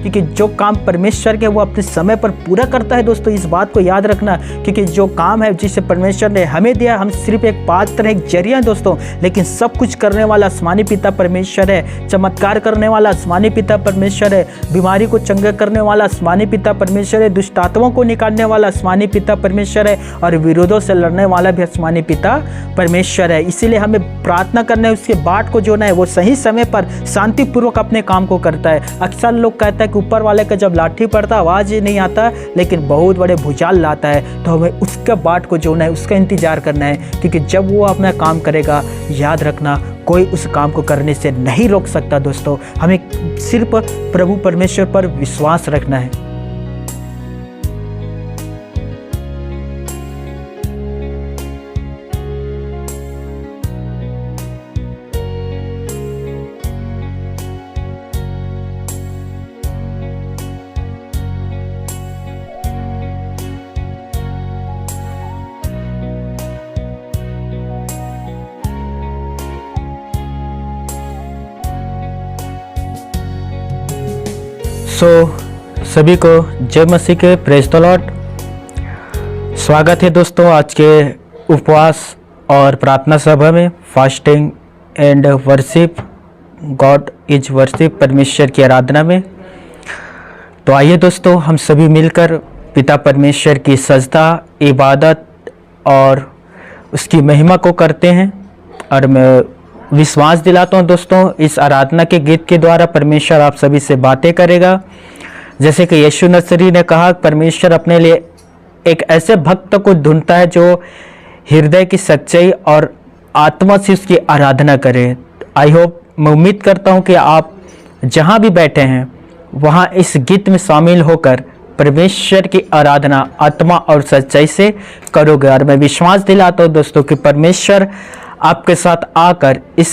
क्योंकि जो काम परमेश्वर के वो अपने समय पर पूरा करता है दोस्तों। इस बात को याद रखना, क्योंकि जो काम है जिसे परमेश्वर ने हमें दिया, हम सिर्फ एक पात्र, एक जरिया दोस्तों, लेकिन सब कुछ करने वाला आसमानी पिता परमेश्वर है। चमत्कार करने वाला आसमानी पिता परमेश्वर है। बीमारी को चंगा करने वाला आसमानी पिता परमेश्वर है। दुष्ट आत्माओं को निकालने वाला आसमानी पिता परमेश्वर है। और विरोधों से लड़ने वाला भी आसमानी पिता परमेश्वर है। इसीलिए हमें प्रार्थना करना है, उसके बाट को जो है वो सही समय पर शांतिपूर्वक अपने काम को करता है। अक्सर लोग कहता है कि ऊपर वाले का जब लाठी पड़ता आवाज़ ही नहीं आता, लेकिन बहुत बड़े भूचाल लाता है। तो हमें उसका बाट को जो है उसका इंतजार करना है, क्योंकि जब वो अपना काम करेगा, याद रखना कोई उस काम को करने से नहीं रोक सकता दोस्तों। हमें सिर्फ प्रभु परमेश्वर पर विश्वास रखना है। सभी को जय मसीह के, प्रेज द लॉर्ड। स्वागत है दोस्तों आज के उपवास और प्रार्थना सभा में, fasting and worship, God is worship, परमेश्वर की आराधना में। तो आइए दोस्तों हम सभी मिलकर पिता परमेश्वर की सजदा, इबादत और उसकी महिमा को करते हैं। और मैं विश्वास दिलाता हूँ दोस्तों, इस आराधना के गीत के द्वारा परमेश्वर आप सभी से बातें करेगा। जैसे कि यीशु नसरी ने कहा, परमेश्वर अपने लिए एक ऐसे भक्त को ढूंढता है जो हृदय की सच्चाई और आत्मा से उसकी आराधना करे। आई होप, मैं उम्मीद करता हूँ कि आप जहाँ भी बैठे हैं वहाँ इस गीत में शामिल होकर परमेश्वर की आराधना आत्मा और सच्चाई से करोगे। और मैं विश्वास दिलाता हूँ दोस्तों कि परमेश्वर आपके साथ आकर इस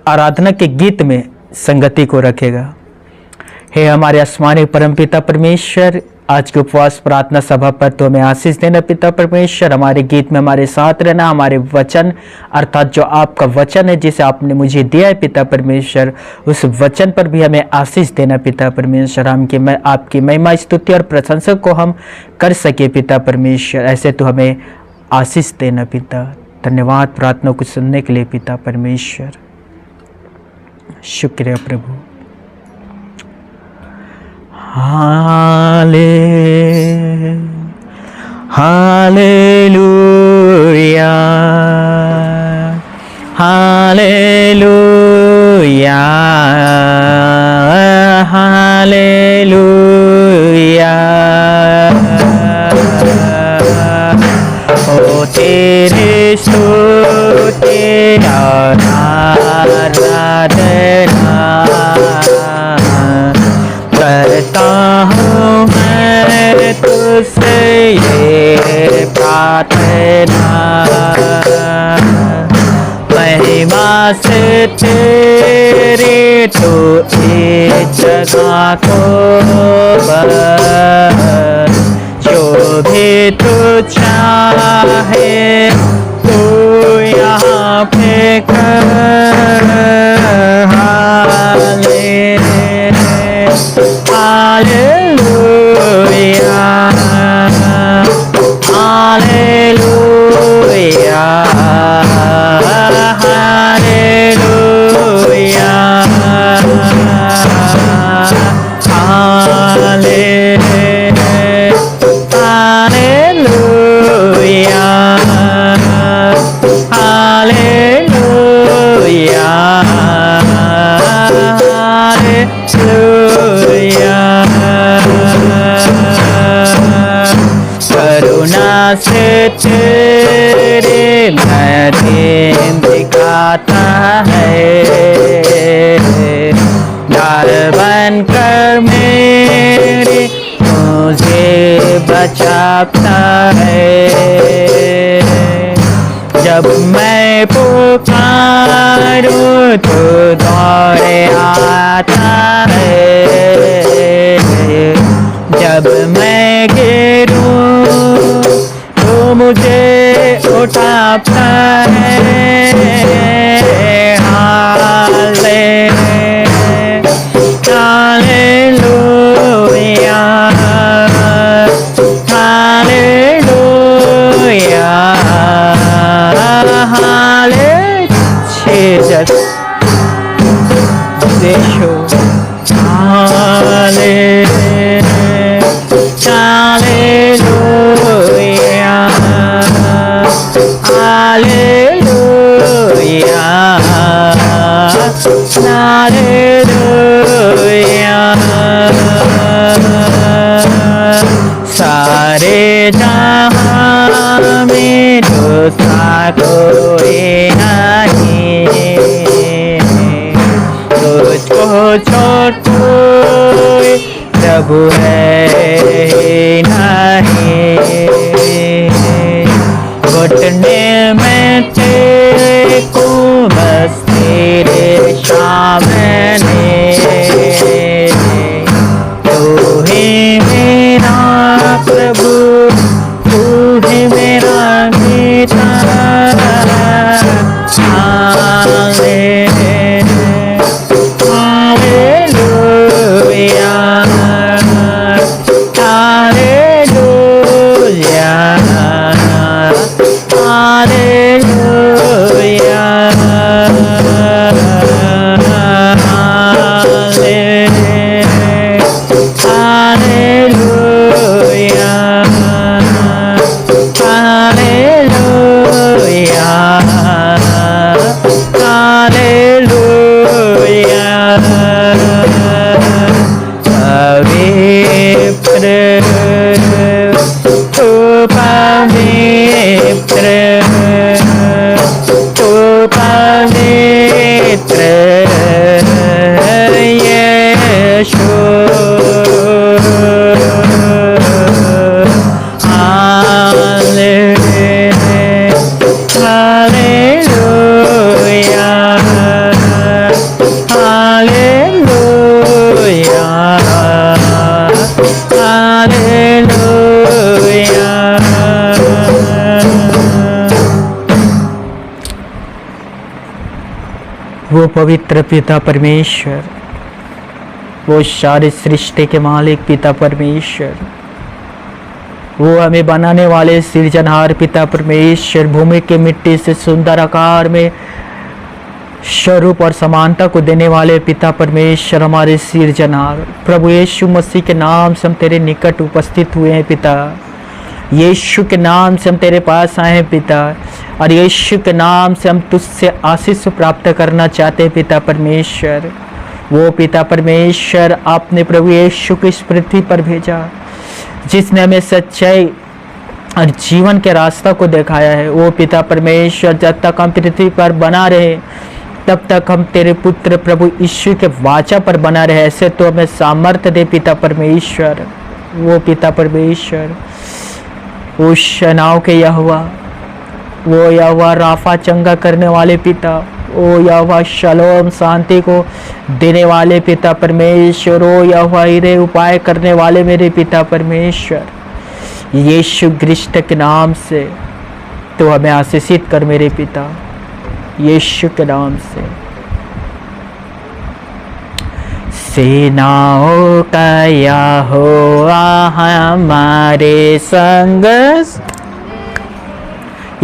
आराधना के गीत में संगति को रखेगा। हे हमारे आसमानी परमपिता परमेश्वर, आज के उपवास प्रार्थना सभा पर तो हमें आशीष देना पिता परमेश्वर। हमारे गीत में हमारे साथ रहना, हमारे वचन अर्थात जो आपका वचन है जिसे आपने मुझे दिया है पिता परमेश्वर, उस वचन पर भी हमें आशीष देना पिता परमेश्वर। आपकी महिमा, स्तुति और प्रशंसा को हम कर सके पिता परमेश्वर, ऐसे तो हमें आशीष देना पिता। धन्यवाद प्रार्थना को सुनने के लिए पिता परमेश्वर। शुक्रिया प्रभु। हालेलुया, हालेलुया, हालेलुया। ओ तेरे स्तुति आराधना करता हूँ मैं तुझसे ये प्रार्थना, महिमा से तेरे तो इस जगह को बस, जो भी तू चाहे तू यहाँ पे कर। Hallelujah, hallelujah, hallelujah, करुणा से तेरे प्रेम दिखाता है, डाल बनकर मेरे मुझे बचाता है। जब मैं पुकारूं तो दौड़े आता है, जब मैं गिरूं तो मुझे उठाता है। हालेलुया, दूसरा कोई नहीं, तुझको छोड़ कोई प्रभु है नहीं। घुटने में तेरे को बस तेरे सामने, तू ही मेरा प्रभु, तू ही मेरा गीता। वो पवित्र पिता परमेश्वर, वो सारे सृष्टि के मालिक पिता परमेश्वर, वो हमें बनाने वाले सृजनहार पिता परमेश्वर, भूमि के मिट्टी से सुंदर आकार में स्वरूप और समानता को देने वाले पिता परमेश्वर, हमारे सृजनहार प्रभु यीशु मसीह के नाम से हम तेरे निकट उपस्थित हुए हैं पिता। यीशु के नाम से हम तेरे पास आए हैं पिता, और यीशु के नाम से हम तुझसे आशीष प्राप्त करना चाहते हैं पिता परमेश्वर। वो पिता परमेश्वर आपने प्रभु यीशु को इस पृथ्वी पर भेजा, जिसने हमें सच्चाई और जीवन के रास्ता को दिखाया है। वो पिता परमेश्वर, जब तक हम पृथ्वी पर बना रहे तब तक हम तेरे पुत्र प्रभु यीशु के वाचा पर बना रहे, ऐसे तो हमें सामर्थ्य दे पिता परमेश्वर। वो पिता परमेश्वर, वो शनाव के यहोवा, वो यहोवा राफा चंगा करने वाले पिता, वो यहोवा शलोम शांति को देने वाले पिता परमेश्वर, वो यहोवा हिरे उपाय करने वाले मेरे पिता परमेश्वर। यीशु क्रिस्ट के नाम से तो हमें आशीषित कर मेरे पिता, यीशु के नाम से। सेनाओं का यहोवा हमारे संग,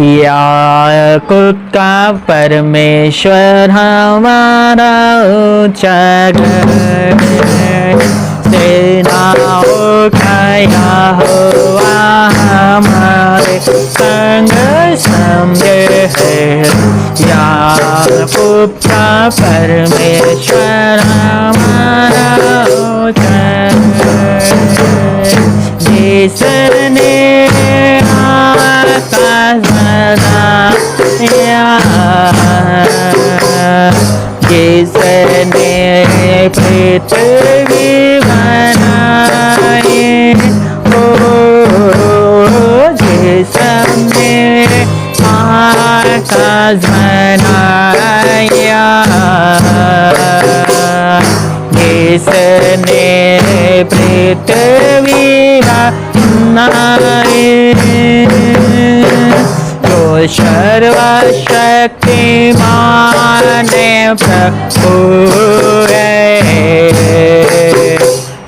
याकूब का परमेश्वर हमारा ऊंचा गढ़। सेनाओं का यहोवा हमारे संग संग है, याकूब का परमेश्वर हमारा ऊंचा गढ़। जिसने आकाश बनाया, जिसने पृथ्वी बनाई, जिसने आकाश बनाया, जिसने पृथ्वी बनाई, तो सर्वशक्तिमान प्रभु है।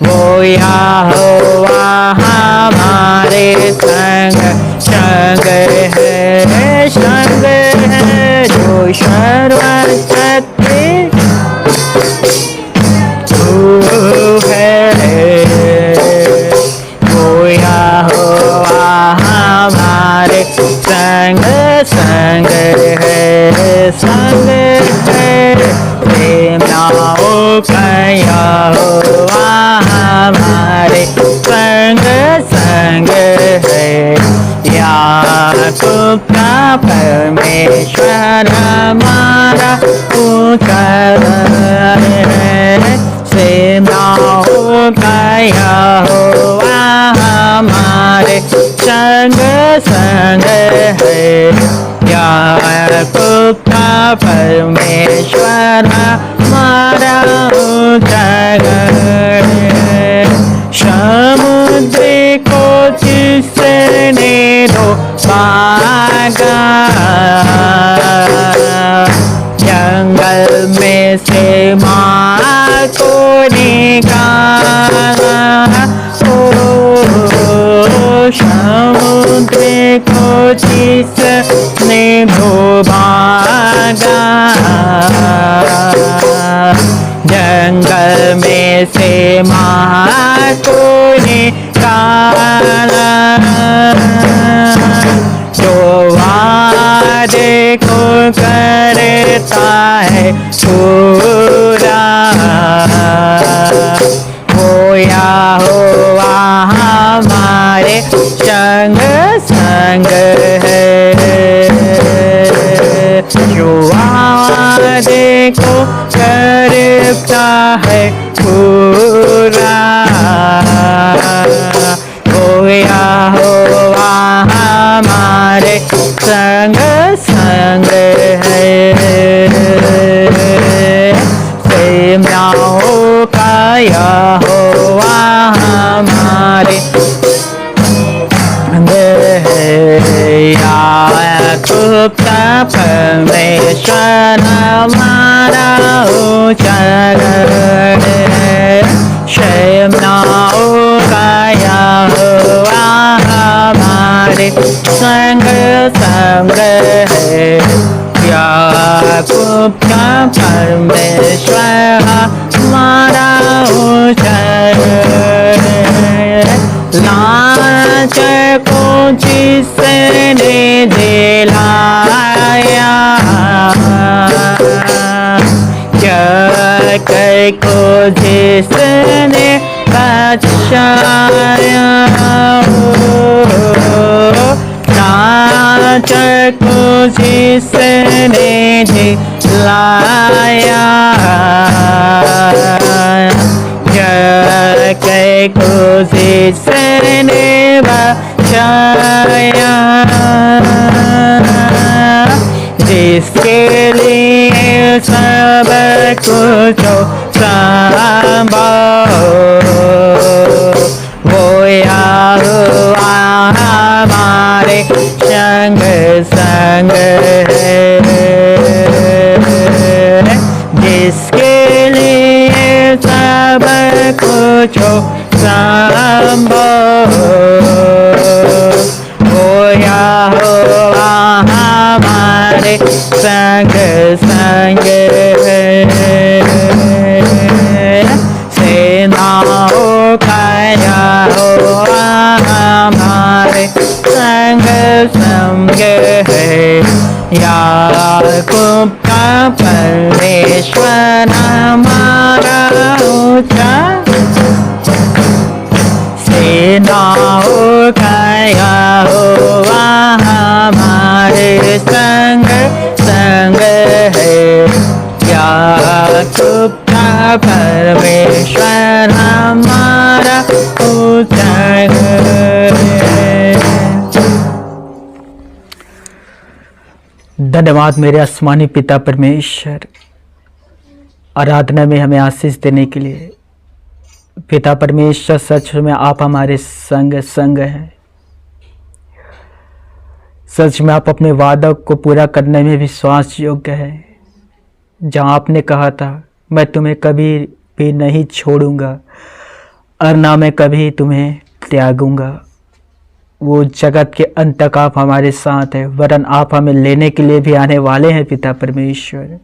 वो यहोवा हमारे संग संग है, संग है, जो सर्वशक्ति है। वो यहोवा हमारे संग संग है, संग है। सेनाओं का यहोवा हमारे संग संग है, याकूब गुप्ता परमेश्वर हमारा ऊंचा है। सेनाओं का यहोवा हमारे संग संग है। याकूब का परमेश्वर हमारा ऊंचा है। समुद्र को जिसने डुबाया, जंगल में से माँ को निकाला। समुद्र को जिसने डुबाया, जंगल में से माँ को निकाला। जो वादे को करता है पूरा, वो यहोवा हमारे संग संग है। जो वादे को करता है पूरा, वो यहोवा हमारे संग संग है। सेनाओं का यहोवा हमारे संग है। याकूब का परमेश्वर हमारा ऊंचा है। सेनाओं का यहोवा हमारे संग संग है। याकूब का परमेश्वर हमारा ऊंचा है। लांच को जिसने दिलाया, जय को जिसने बचाया। लांच को जिसने दिलाया, जय को जिसने बचाया। जिसके लिए सब कुछ संभव, वो यहोवा हमारे संग संग है। जिसके लिए सब कुछ संभव, वो यहोवा हमारे संग संग है। सेनाओं का यहोवा हमारे संग संग है। याकूब का परमेश्वर हमारा ऊंचा। सेनाओं का यहोवा हमारे संग संग है। याकूब का परमेश्वर हमारा ऊंचा है। धन्यवाद मेरे आसमानी पिता परमेश्वर, आराधना में हमें आशीष देने के लिए। पिता परमेश्वर, सच में आप हमारे संग संग हैं। सच में आप अपने वादा को पूरा करने में विश्वास योग्य है। जहाँ आपने कहा था मैं तुम्हें कभी भी नहीं छोड़ूंगा और ना मैं कभी तुम्हें त्यागूंगा, वो जगत के अंत तक आप हमारे साथ हैं, वरन आप हमें लेने के लिए भी आने वाले हैं। पिता परमेश्वर,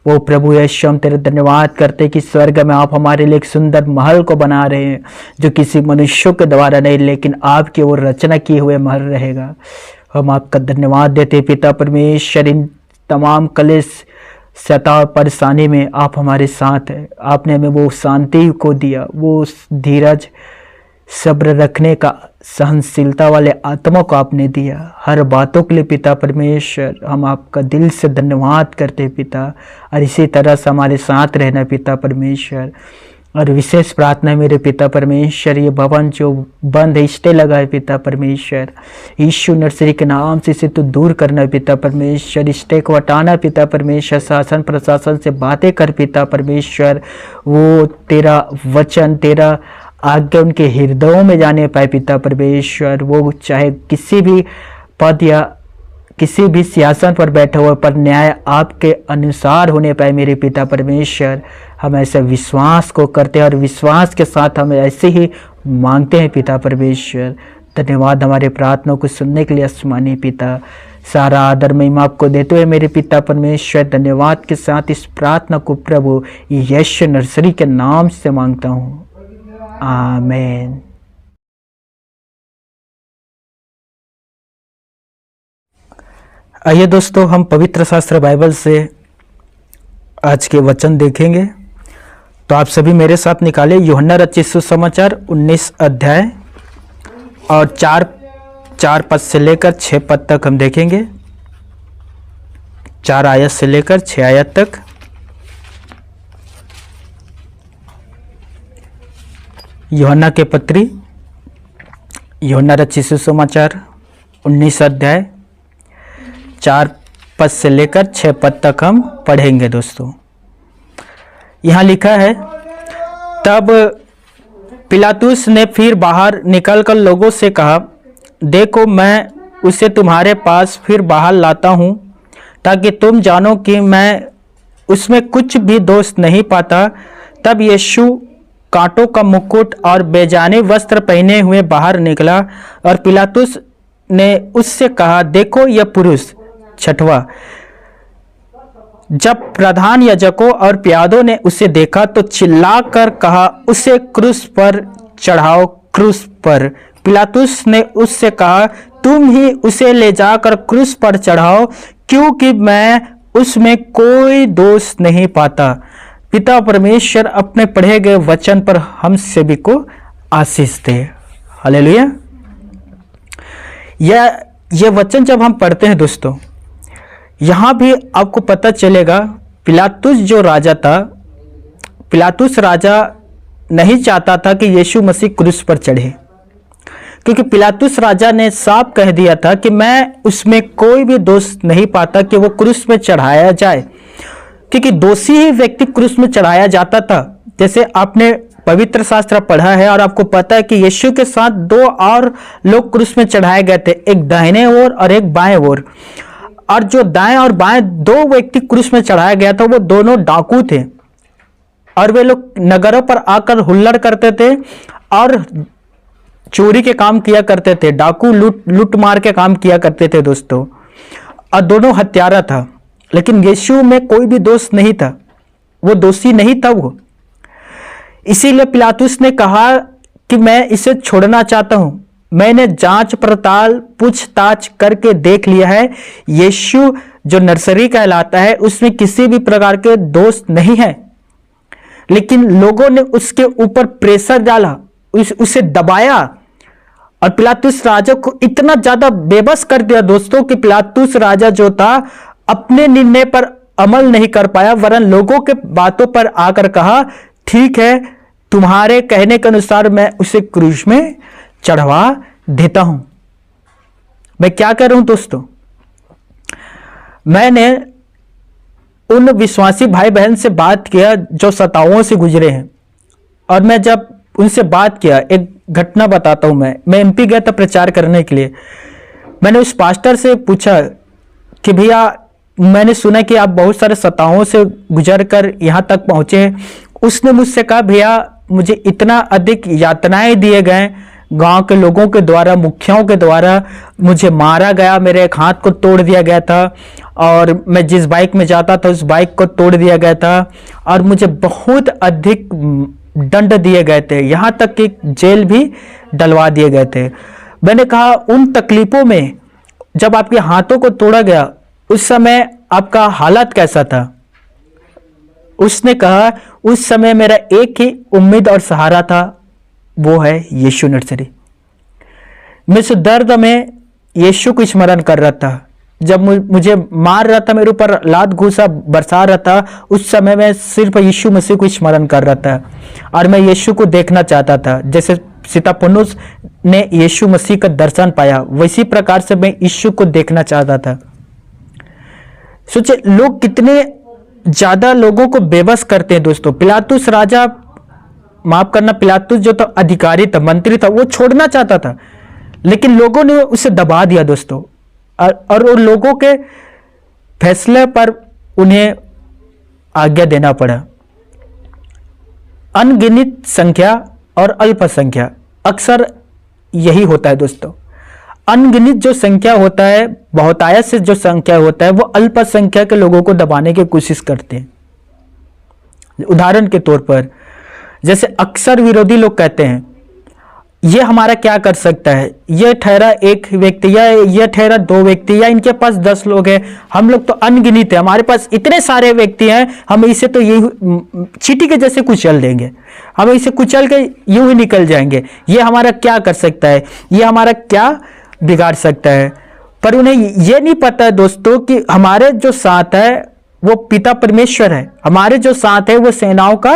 वो प्रभु यीशु, हम तेरे धन्यवाद करते कि स्वर्ग में आप हमारे लिए एक सुंदर महल को बना रहे हैं, जो किसी मनुष्यों के द्वारा नहीं लेकिन आपकी वो रचना किए हुए महल रहेगा। हम आपका धन्यवाद देते पिता परमेश्वर। इन तमाम कलेश, सता और परेशानी में आप हमारे साथ हैं। आपने हमें वो शांति को दिया, वो धीरज सब्र रखने का, सहनशीलता वाले आत्मा को आपने दिया। हर बातों के लिए पिता परमेश्वर हम आपका दिल से धन्यवाद करते हैं पिता। और इसी तरह से हमारे साथ रहना पिता परमेश्वर। और विशेष प्रार्थना है मेरे पिता परमेश्वर, ये भवन जो बंद है, स्टे लगा है पिता परमेश्वर, यीशु नर्सरी के नाम से इसे तो दूर करना पिता परमेश्वर। स्टे को हटाना पिता परमेश्वर। शासन प्रशासन से बातें कर पिता परमेश्वर। वो तेरा वचन, तेरा आज्ञा उनके हृदयों में जाने पाए पिता परमेश्वर। वो चाहे किसी भी पद या किसी भी सिंहासन पर बैठे हुए, पर न्याय आपके अनुसार होने पाए मेरे पिता परमेश्वर। हम ऐसे विश्वास को करते हैं और विश्वास के साथ हम ऐसे ही मांगते हैं पिता परमेश्वर। धन्यवाद हमारे प्रार्थनाओं को सुनने के लिए आसमानी पिता। सारा आदर महिमा आपको देते हुए मेरे पिता परमेश्वर, धन्यवाद के साथ इस प्रार्थना को प्रभु यीशु नर्सरी के नाम से मांगता हूँ, आमीन। आइए दोस्तों, हम पवित्र शास्त्र बाइबल से आज के वचन देखेंगे। तो आप सभी मेरे साथ निकाले यूहन्ना रचित सुसमाचार 19 अध्याय और 4 पद से लेकर 6 पद तक हम देखेंगे। 4 आयत से लेकर 6 आयत तक। यूहन्ना के पत्री, यूहन्ना रचित सुसमाचार 19 अध्याय 4 पद से लेकर 6 पद तक हम पढ़ेंगे दोस्तों। यहाँ लिखा है, तब पिलातुस ने फिर बाहर निकलकर लोगों से कहा, देखो मैं उसे तुम्हारे पास फिर बाहर लाता हूँ, ताकि तुम जानो कि मैं उसमें कुछ भी दोष नहीं पाता। तब यीशु कांटों का मुकुट और बेजाने वस्त्र पहने हुए बाहर निकला, और पिलातुस ने उससे कहा, देखो यह पुरुष। 6वां, जब प्रधान याजकों और प्यादों ने उसे देखा तो चिल्लाकर कहा, उसे क्रूस पर चढ़ाओ, क्रूस पर। पिलातुस ने उससे कहा, तुम ही उसे ले जाकर क्रूस पर चढ़ाओ, क्योंकि मैं उसमें कोई दोष नहीं पाता। पिता परमेश्वर अपने पढ़े गए वचन पर हम सभी को आशीष दे। हालेलुया। यह वचन जब हम पढ़ते हैं दोस्तों, यहाँ भी आपको पता चलेगा, पिलातुस जो राजा था, पिलातुस राजा नहीं चाहता था कि यीशु मसीह क्रूस पर चढ़े, क्योंकि पिलातुस राजा ने साफ कह दिया था कि मैं उसमें कोई भी दोष नहीं पाता कि वो क्रूस में चढ़ाया जाए, क्योंकि दोषी ही व्यक्ति क्रूस में चढ़ाया जाता था। जैसे आपने पवित्र शास्त्र पढ़ा है और आपको पता है कि यीशु के साथ 2 और लोग क्रूस में चढ़ाए गए थे, एक दाहिने ओर और एक बाएं ओर। और जो दाएं और बाएं 2 व्यक्ति क्रूस में चढ़ाया गया था, वो दोनों डाकू थे, और वे लोग नगरों पर आकर हुल्लड़ करते थे और चोरी के काम किया करते थे। डाकू लूट मार के काम किया करते थे दोस्तों, और दोनों हत्यारा था। लेकिन यीशु में कोई भी दोष नहीं था, वो दोषी नहीं था वो। इसीलिए पिलातुस ने कहा कि मैं इसे छोड़ना चाहता हूं। मैंने जांच पड़ताल पूछताछ करके देख लिया है, यीशु जो नर्सरी कहलाता है उसमें किसी भी प्रकार के दोष नहीं है। लेकिन लोगों ने उसके ऊपर प्रेशर डाला, उसे दबाया, और पिलातुस राजा को इतना ज्यादा बेबस कर दिया दोस्तों कि पिलातुस राजा जो था अपने निर्णय पर अमल नहीं कर पाया, वरन लोगों के बातों पर आकर कहा, ठीक है, तुम्हारे कहने के अनुसार मैं उसे क्रूस में चढ़वा देता हूं। मैं क्या कर रहा हूं दोस्तों, मैंने उन विश्वासी भाई बहन से बात किया जो सताओं से गुजरे हैं, और मैं जब उनसे बात किया, एक घटना बताता हूं। मैं एमपी गया था प्रचार करने के लिए। मैंने उस पास्टर से पूछा कि भैया, मैंने सुना कि आप बहुत सारे सताओं से गुजर कर यहाँ तक पहुँचे। उसने मुझसे कहा, भैया मुझे इतना अधिक यातनाएं दिए गए, गांव के लोगों के द्वारा, मुखियाओं के द्वारा मुझे मारा गया, मेरे एक हाथ को तोड़ दिया गया था, और मैं जिस बाइक में जाता था उस बाइक को तोड़ दिया गया था, और मुझे बहुत अधिक दंड दिए गए थे, यहाँ तक कि जेल भी डलवा दिए गए थे। मैंने कहा, उन तकलीफों में जब आपके हाथों को तोड़ा गया उस समय आपका हालत कैसा था? उसने कहा, उस समय मेरा एक ही उम्मीद और सहारा था, वो है यीशु नर्सरी। मैं इस दर्द में यीशु को स्मरण कर रहा था। जब मुझे मार रहा था, मेरे ऊपर लात घूसा बरसा रहा था, उस समय मैं सिर्फ यीशु मसीह को स्मरण कर रहा था और मैं यीशु को देखना चाहता था। जैसे स्तिफनुस ने यीशु मसीह का दर्शन पाया, वैसी प्रकार से मैं यीशु को देखना चाहता था। सोचे लोग कितने ज्यादा लोगों को बेबस करते हैं दोस्तों। पिलातुस राजा, माफ करना, पिलातुस जो तो अधिकारी था, मंत्री था, वो छोड़ना चाहता था, लेकिन लोगों ने उसे दबा दिया दोस्तों। और उन लोगों के फैसले पर उन्हें आज्ञा देना पड़ा। अनगिनत संख्या और अल्पसंख्या, अक्सर यही होता है दोस्तों। अनगिनत जो संख्या होता है, बहुतायत से जो संख्या होता है, वो अल्पसंख्या के लोगों को दबाने की कोशिश करते हैं। उदाहरण के तौर पर जैसे अक्सर विरोधी लोग कहते हैं, ये हमारा क्या कर सकता है, ये ठहरा एक व्यक्ति या ये ठहरा 2 व्यक्ति या इनके पास 10 लोग हैं, हम लोग तो अनगिनत है, हमारे पास इतने सारे व्यक्ति हैं, हम इसे तो यही चींटी के जैसे कुचल देंगे, हम इसे कुचल के यूं ही निकल जाएंगे, ये हमारा क्या कर सकता है, ये हमारा क्या बिगाड़ सकता है। पर उन्हें ये नहीं पता है दोस्तों कि हमारे जो साथ है वो पिता परमेश्वर है, हमारे जो साथ है वो सेनाओं का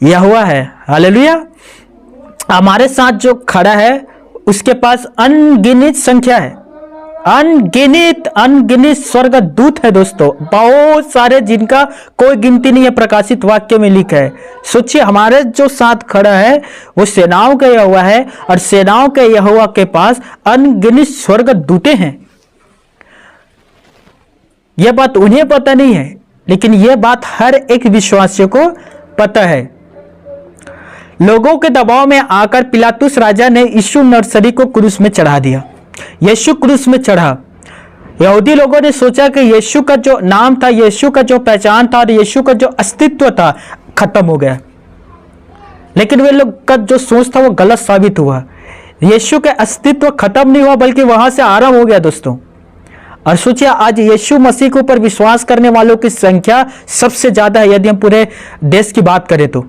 यहोवा है। हालेलुया। हमारे साथ जो खड़ा है उसके पास अनगिनत संख्या है, अनगिनत स्वर्गदूत है दोस्तों, बहुत सारे, जिनका कोई गिनती नहीं है, प्रकाशित वाक्य में लिखा है। सोचिए हमारे जो साथ खड़ा है वो सेनाओं का यहोवा है और सेनाओं के यहोवा के पास अनगिनत स्वर्गदूतें हैं। यह बात उन्हें पता नहीं है, लेकिन यह बात हर एक विश्वासी को पता है। लोगों के दबाव में आकर पिलातुस राजा ने यीशु नर्सरी को क्रूस में चढ़ा दिया। यीशु क्रूस में चढ़ा। यहूदी लोगों ने सोचा कि यीशु का जो नाम था, यीशु का जो पहचान था और यीशु का जो अस्तित्व था, खत्म हो गया। लेकिन वे लोग का जो सोच था वो गलत साबित हुआ। यीशु के अस्तित्व खत्म नहीं हुआ, बल्कि वहां से आरंभ हो गया दोस्तों। और सोचिए आज यीशु मसीह के ऊपर विश्वास करने वालों की संख्या सबसे ज्यादा है। यदि हम पूरे देश की बात करें तो,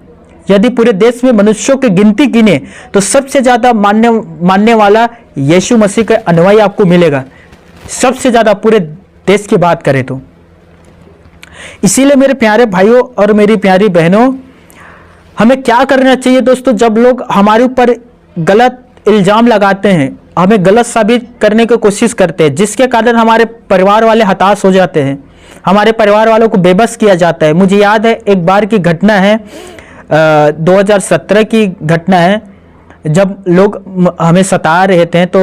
यदि पूरे देश में मनुष्यों की गिनती गिने तो सबसे ज्यादा मानने वाला यीशु मसीह का अनुयायी आपको मिलेगा, सबसे ज्यादा पूरे देश की बात करें तो। इसीलिए मेरे प्यारे भाइयों और मेरी प्यारी बहनों, हमें क्या करना चाहिए दोस्तों, जब लोग हमारे ऊपर गलत इल्जाम लगाते हैं, हमें गलत साबित करने की कोशिश करते हैं, जिसके कारण हमारे परिवार वाले हताश हो जाते हैं, हमारे परिवार वालों को बेबस किया जाता है। मुझे याद है एक बार की घटना है, 2017 की घटना है, जब लोग हमें सता रहे थे तो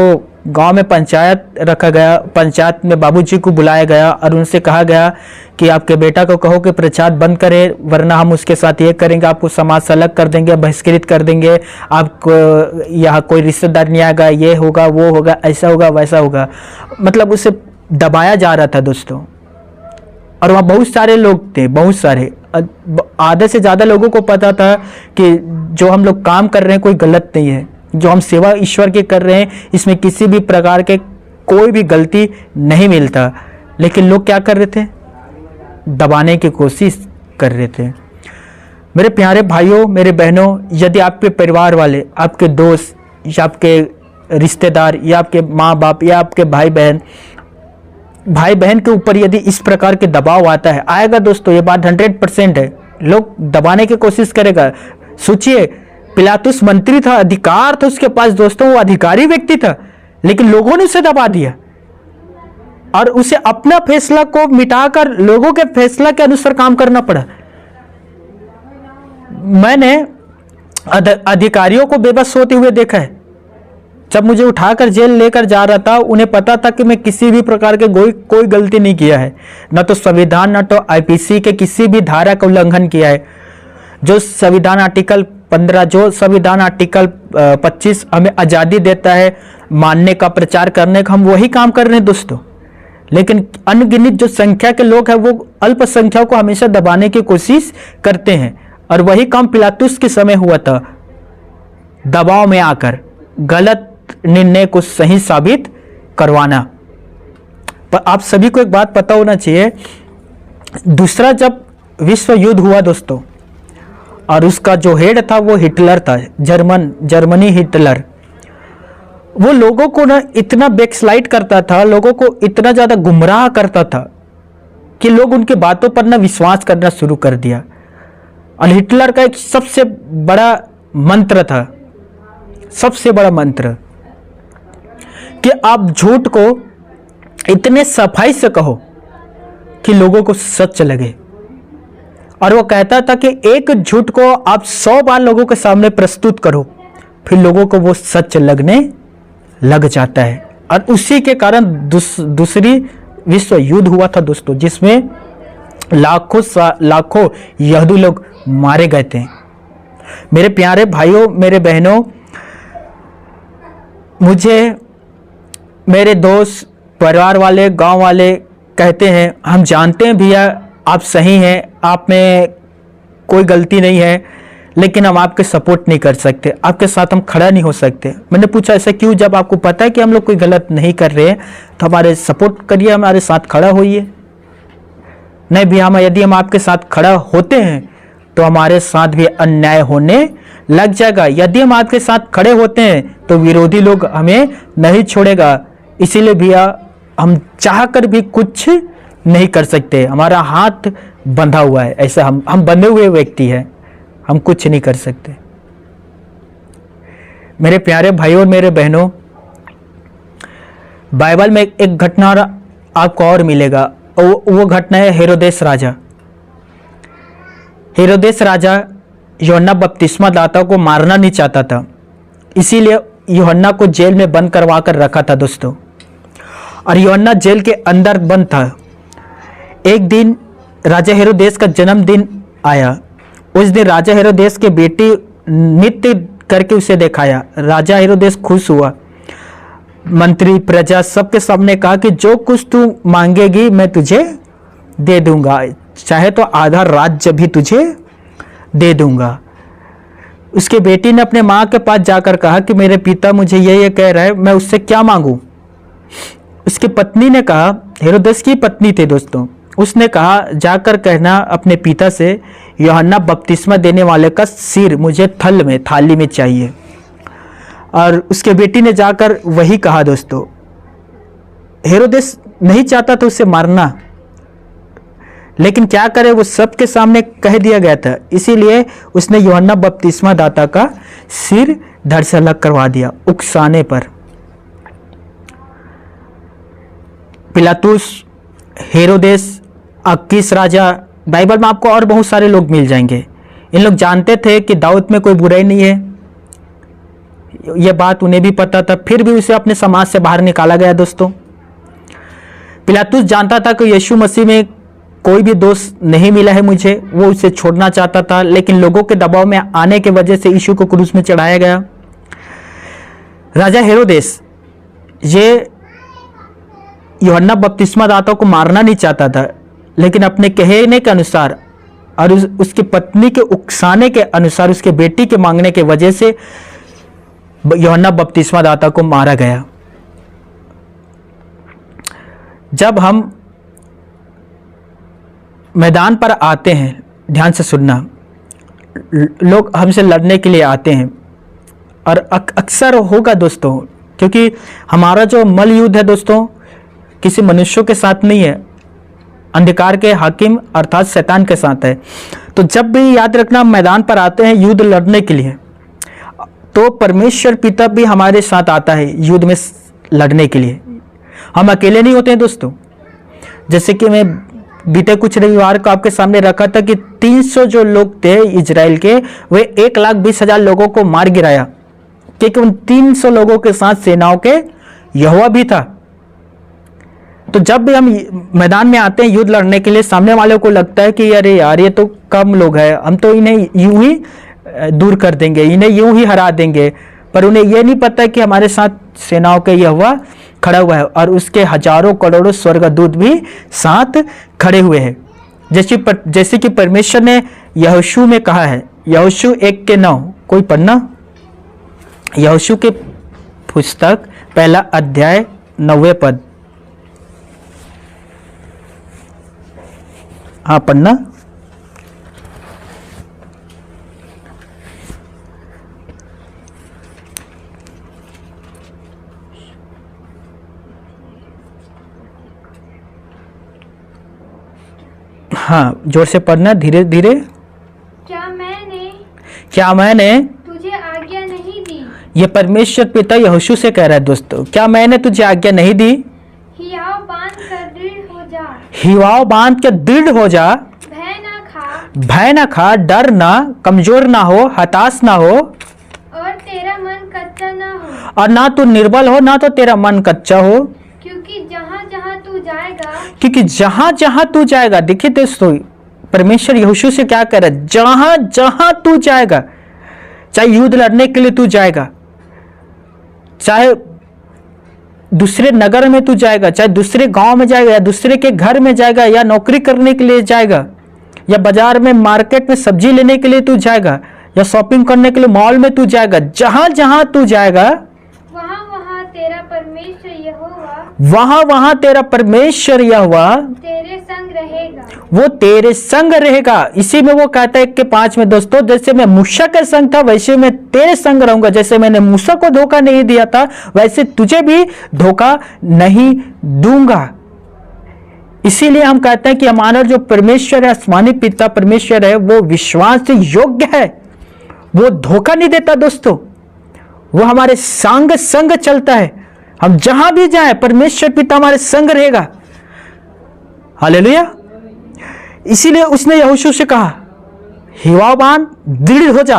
गांव में पंचायत रखा गया। पंचायत में बाबूजी को बुलाया गया और उनसे कहा गया कि आपके बेटा को कहो कि प्रचार बंद करे, वरना हम उसके साथ ये करेंगे, आपको समाज से अलग कर देंगे, बहिष्कृत कर देंगे, आपको यहाँ कोई रिश्तेदार नहीं आएगा, ये होगा वो होगा, ऐसा होगा वैसा होगा। मतलब उसे दबाया जा रहा था दोस्तों। और वहाँ बहुत सारे लोग थे, बहुत सारे, आधे से ज़्यादा लोगों को पता था कि जो हम लोग काम कर रहे हैं कोई गलत नहीं है, जो हम सेवा ईश्वर की कर रहे हैं इसमें किसी भी प्रकार के कोई भी गलती नहीं मिलता। लेकिन लोग क्या कर रहे थे, दबाने की कोशिश कर रहे थे। मेरे प्यारे भाइयों मेरे बहनों, यदि आपके परिवार वाले, आपके दोस्त या आपके रिश्तेदार या आपके माँ बाप या आपके भाई बहन के ऊपर यदि इस प्रकार के दबाव आता है, आएगा दोस्तों, ये बात 100% है, लोग दबाने की कोशिश करेगा। सोचिए पिलातुस मंत्री था, अधिकार था उसके पास दोस्तों, वो अधिकारी व्यक्ति था, लेकिन लोगों ने उसे दबा दिया और उसे अपना फैसला को मिटाकर लोगों के फैसला के अनुसार काम करना पड़ा। मैंने अधिकारियों को बेबस होते हुए देखा है। जब मुझे उठाकर जेल लेकर जा रहा था, उन्हें पता था कि मैं किसी भी प्रकार के कोई गलती नहीं किया है, न तो संविधान न तो आईपीसी के किसी भी धारा का उल्लंघन किया है। जो संविधान आर्टिकल 15, जो संविधान आर्टिकल 25 हमें आज़ादी देता है मानने का, प्रचार करने का, हम वही काम कर रहे हैं दोस्तों। लेकिन अनगिनत जो संख्या के लोग हैं वो अल्पसंख्या को हमेशा दबाने की कोशिश करते हैं, और वही काम पिलातुस के समय हुआ था। दबाव में आकर गलत निर्णय को सही साबित करवाना। पर आप सभी को एक बात पता होना चाहिए, दूसरा जब विश्व युद्ध हुआ दोस्तों, और उसका जो हेड था वो हिटलर था, जर्मनी हिटलर। वो लोगों को ना इतना बैकस्लाइड करता था, लोगों को इतना ज़्यादा गुमराह करता था कि लोग उनकी बातों पर ना विश्वास करना शुरू कर दिया। और हिटलर का एक सबसे बड़ा मंत्र था, सबसे बड़ा मंत्र, कि आप झूठ को इतने सफाई से कहो कि लोगों को सच लगे। और वो कहता था कि एक झूठ को आप 100 बार लोगों के सामने प्रस्तुत करो, फिर लोगों को वो सच लगने लग जाता है। और उसी के कारण दूसरी विश्व युद्ध हुआ था दोस्तों, जिसमें लाखों यहूदी लोग मारे गए थे। मेरे प्यारे भाइयों, मेरे बहनों, मुझे मेरे दोस्त, परिवार वाले, गांव वाले कहते हैं, हम जानते हैं भैया आप सही हैं, आप में कोई गलती नहीं है, लेकिन हम आपके सपोर्ट नहीं कर सकते, आपके साथ हम खड़ा नहीं हो सकते। मैंने पूछा ऐसा क्यों? जब आपको पता है कि हम लोग कोई गलत नहीं कर रहे हैं तो हमारे सपोर्ट करिए, हमारे साथ खड़ा होइए। नहीं भैया, यदि हम आपके साथ खड़ा होते हैं तो हमारे साथ भी अन्याय होने लग जाएगा। यदि हम आपके साथ खड़े होते हैं तो विरोधी लोग हमें नहीं छोड़ेगा। इसीलिए भैया हम चाहकर भी कुछ नहीं कर सकते, हमारा हाथ बंधा हुआ है, ऐसा हम बंधे हुए व्यक्ति हैं, हम कुछ नहीं कर सकते। मेरे प्यारे भाइयों और मेरे बहनों, बाइबल में एक घटना आपको और मिलेगा। वो घटना है हेरोदेस राजा। हेरोदेस राजा यूहन्ना बपतिस्मा दाता को मारना नहीं चाहता था, इसीलिए यूहन्ना को जेल में बंद करवा कर रखा था दोस्तों। और यूहन्ना जेल के अंदर बंद था। एक दिन राजा हेरोदेस का जन्मदिन आया। उस दिन राजा हेरोदेस के बेटी नृत्य करके उसे दिखाया। राजा हेरोदेस खुश हुआ। मंत्री, प्रजा सबके सामने कहा कि जो कुछ तू मांगेगी मैं तुझे दे दूंगा, चाहे तो आधा राज्य भी तुझे दे दूंगा। उसके बेटी ने अपने माँ के पास जाकर कहा कि मेरे पिता मुझे ये कह रहा है, मैं उससे क्या मांगूं? उसकी पत्नी ने कहा, हेरोदेस की पत्नी थे दोस्तों, उसने कहा जाकर कहना अपने पिता से यूहन्ना बपतिस्मा देने वाले का सिर मुझे थाली में चाहिए। और उसके बेटी ने जाकर वही कहा दोस्तों। हेरोदेस नहीं चाहता था उसे मारना, लेकिन क्या करे, वो सबके सामने कह दिया गया था, इसीलिए उसने यूहन्ना बपतिस्मा दाता का सिर धड़ से अलग करवा दिया उकसाने पर। पिलातुस, हेरोदेस, अक्कीस राजा, बाइबल में आपको और बहुत सारे लोग मिल जाएंगे। इन लोग जानते थे कि दाऊद में कोई बुराई नहीं है, यह बात उन्हें भी पता था, फिर भी उसे अपने समाज से बाहर निकाला गया दोस्तों। पिलातुस जानता था कि यीशु मसीह में कोई भी दोष नहीं मिला है मुझे, वो उसे छोड़ना चाहता था, लेकिन लोगों के दबाव में आने की वजह से यीशु को क्रूस में चढ़ाया गया। राजा हेरोदेस ये यूहन्ना बपतिस्मा दाता को मारना नहीं चाहता था, लेकिन अपने कहने के अनुसार और उसकी पत्नी के उकसाने के अनुसार, उसके बेटी के मांगने के वजह से यूहन्ना बपतिस्मा दाता को मारा गया। जब हम मैदान पर आते हैं, ध्यान से सुनना, लोग हमसे लड़ने के लिए आते हैं, और अक्सर होगा दोस्तों, क्योंकि हमारा जो मल युद्ध है दोस्तों किसी मनुष्यों के साथ नहीं है, अंधकार के हाकिम अर्थात शैतान के साथ है। तो जब भी याद रखना मैदान पर आते हैं युद्ध लड़ने के लिए, तो परमेश्वर पिता भी हमारे साथ आता है युद्ध में लड़ने के लिए। हम अकेले नहीं होते हैं दोस्तों। जैसे कि मैं बीते कुछ रविवार को आपके सामने रखा था कि 300 जो लोग थे इजराइल के, वे 1,20,000 लोगों को मार गिराया, क्योंकि उन 300 लोगों के साथ सेनाओं के यहोवा भी था। तो जब भी हम मैदान में आते हैं युद्ध लड़ने के लिए, सामने वाले को लगता है कि अरे यार ये तो कम लोग हैं, हम तो इन्हें यूं ही दूर कर देंगे, इन्हें यूं ही हरा देंगे, पर उन्हें यह नहीं पता कि हमारे साथ सेनाओं के यहोवा खड़ा हुआ है और उसके हजारों करोड़ों स्वर्गदूत भी साथ खड़े हुए हैं। जैसे कि परमेश्वर ने यहोशू में कहा है, यहोशू 1:9, कोई पढ़ना, यहोशू के पुस्तक 1 अध्याय 9वें पद। हाँ पढ़ना। हाँ, जोर से पढ़ना, धीरे धीरे। क्या मैंने तुझे आज्ञा नहीं दी। ये परमेश्वर पिता यहोशू से कह रहा है दोस्तों, क्या मैंने तुझे आज्ञा नहीं दी? हियाव बांध कर दृढ़ हो जा। हिवाव बांध के दृढ़ हो जा। भय ना खा। भय ना खा, डर ना, कमजोर ना हो, हताश ना हो, और तेरा मन कच्चा ना हो। और ना तू निर्बल हो, ना तो तेरा मन कच्चा हो। क्योंकि जहाँ जहाँ तू जाएगा। क्योंकि जहां जहां तू जाएगा, देखिए दोस्तों परमेश्वर यहोशू से क्या कह रहा है, जहां जहां तू जाएगा, चाहे युद्ध लड़ने के लिए तू जाएगा, चाहे दूसरे नगर में तू जाएगा, चाहे दूसरे गांव में जाएगा, या दूसरे के घर में जाएगा, या नौकरी करने के लिए जाएगा, या बाजार में मार्केट में सब्जी लेने के लिए तू जाएगा, या शॉपिंग करने के लिए मॉल में तू जाएगा, जहां जहां तू जाएगा वहाँ वहाँ तेरा परमेश्वर यहोवा। वहां वहां तेरा परमेश्वर यहोवा तेरे संग रहेगा। वो तेरे संग रहेगा। इसी में वो कहता है 1:5 में दोस्तों, जैसे मैं मूसा के संग था वैसे मैं तेरे संग रहूंगा। जैसे मैंने मूसा को धोखा नहीं दिया था वैसे तुझे भी धोखा नहीं दूंगा। इसीलिए हम कहते हैं कि हमारा जो परमेश्वर है, आसमानी पिता परमेश्वर है, वो विश्वास से योग्य है। वो धोखा नहीं देता दोस्तों, वो हमारे संग संग चलता है। हम जहां भी जाएं परमेश्वर पिता हमारे संग रहेगा। हालेलुया। इसीलिए उसने यहोशू से कहा, हिवाव बांध, दृढ़ हो जा,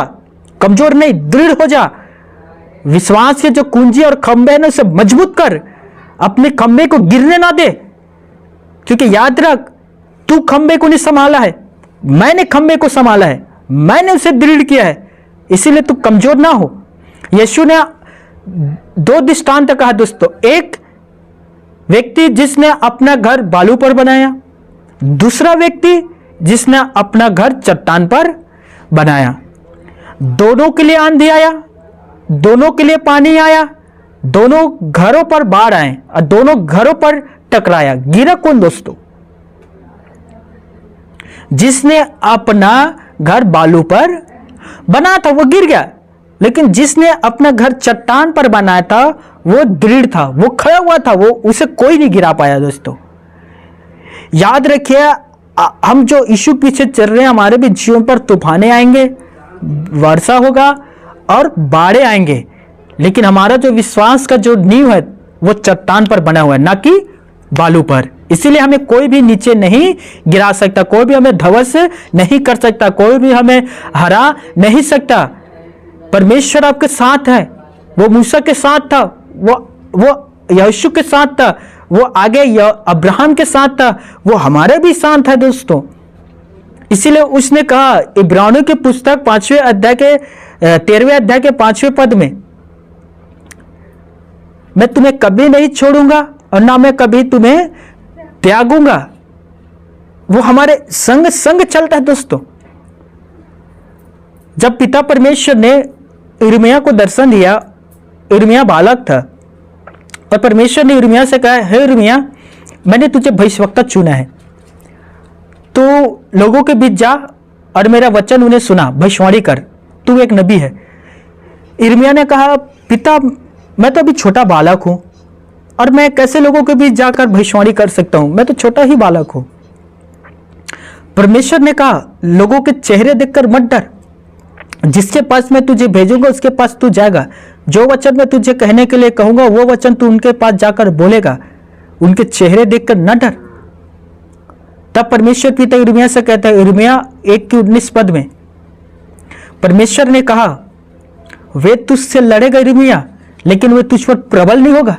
कमजोर नहीं, दृढ़ हो जा। विश्वास के जो कुंजी और खंबे हैं उसे मजबूत कर, अपने खंबे को गिरने ना दे। क्योंकि याद रख, तू खंबे को नहीं संभाला है, मैंने खंबे को संभाला है, मैंने उसे दृढ़ किया है, इसीलिए तू कमजोर ना हो। यीशु ने 2 दृष्टांत कहा दोस्तों, एक व्यक्ति जिसने अपना घर बालू पर बनाया, दूसरा व्यक्ति जिसने अपना घर चट्टान पर बनाया। दोनों के लिए आंधी आया, दोनों के लिए पानी आया, दोनों घरों पर बाढ़ आए और दोनों घरों पर टकराया। गिरा कौन दोस्तों? जिसने अपना घर बालू पर बना था वो गिर गया, लेकिन जिसने अपना घर चट्टान पर बनाया था वो दृढ़ था, वो खड़ा हुआ था, वो उसे कोई नहीं गिरा पाया। दोस्तों याद रखिए, हम जो यीशु पीछे चल रहे हैं, हमारे भी जीवन पर तूफाने आएंगे, वर्षा होगा और बाढ़ें आएंगे, लेकिन हमारा जो विश्वास का जो नींव है वो चट्टान पर बना हुआ है, ना कि बालू पर। इसीलिए हमें कोई भी नीचे नहीं गिरा सकता, कोई भी हमें ध्वस्त नहीं कर सकता, कोई भी हमें हरा नहीं सकता। परमेश्वर आपके साथ है। वो मूसा के साथ था, वो यहोशू के साथ था, वो आगे अब्राहम के साथ था, वो हमारे भी साथ है दोस्तों। इसीलिए उसने कहा इब्रानियों की पुस्तक 5वें अध्याय के 13वें अध्याय के 5वें पद में, मैं तुम्हें कभी नहीं छोड़ूंगा और ना मैं कभी तुम्हें त्यागूंगा। वो हमारे संग संग चलता है दोस्तों। जब पिता परमेश्वर ने यिर्मयाह को दर्शन दिया, यिर्मयाह बालक था, और परमेश्वर ने यिर्मयाह से कहा, हे यिर्मयाह, मैंने तुझे भविष्यवक्ता चुना है, तो लोगों के बीच जा और मेरा वचन उन्हें सुना, भविष्यवाणी कर, तू एक नबी है। यिर्मयाह ने कहा, पिता मैं तो अभी छोटा बालक हूं और मैं कैसे लोगों के बीच जाकर भविष्यवाणी कर सकता हूं, मैं तो छोटा ही बालक हूं। परमेश्वर ने कहा, लोगों के चेहरे देखकर मत डर, जिसके पास मैं तुझे भेजूंगा उसके पास तू जाएगा, जो वचन मैं तुझे कहने के लिए कहूंगा वो वचन तू उनके पास जाकर बोलेगा, उनके चेहरे देखकर न डर। तब परमेश्वर पिता यिर्मयाह से कहता है, यिर्मयाह 1:19 पद में परमेश्वर ने कहा, वे तुझसे लड़ेगा यिर्मयाह, लेकिन वे तुझ पर प्रबल नहीं होगा।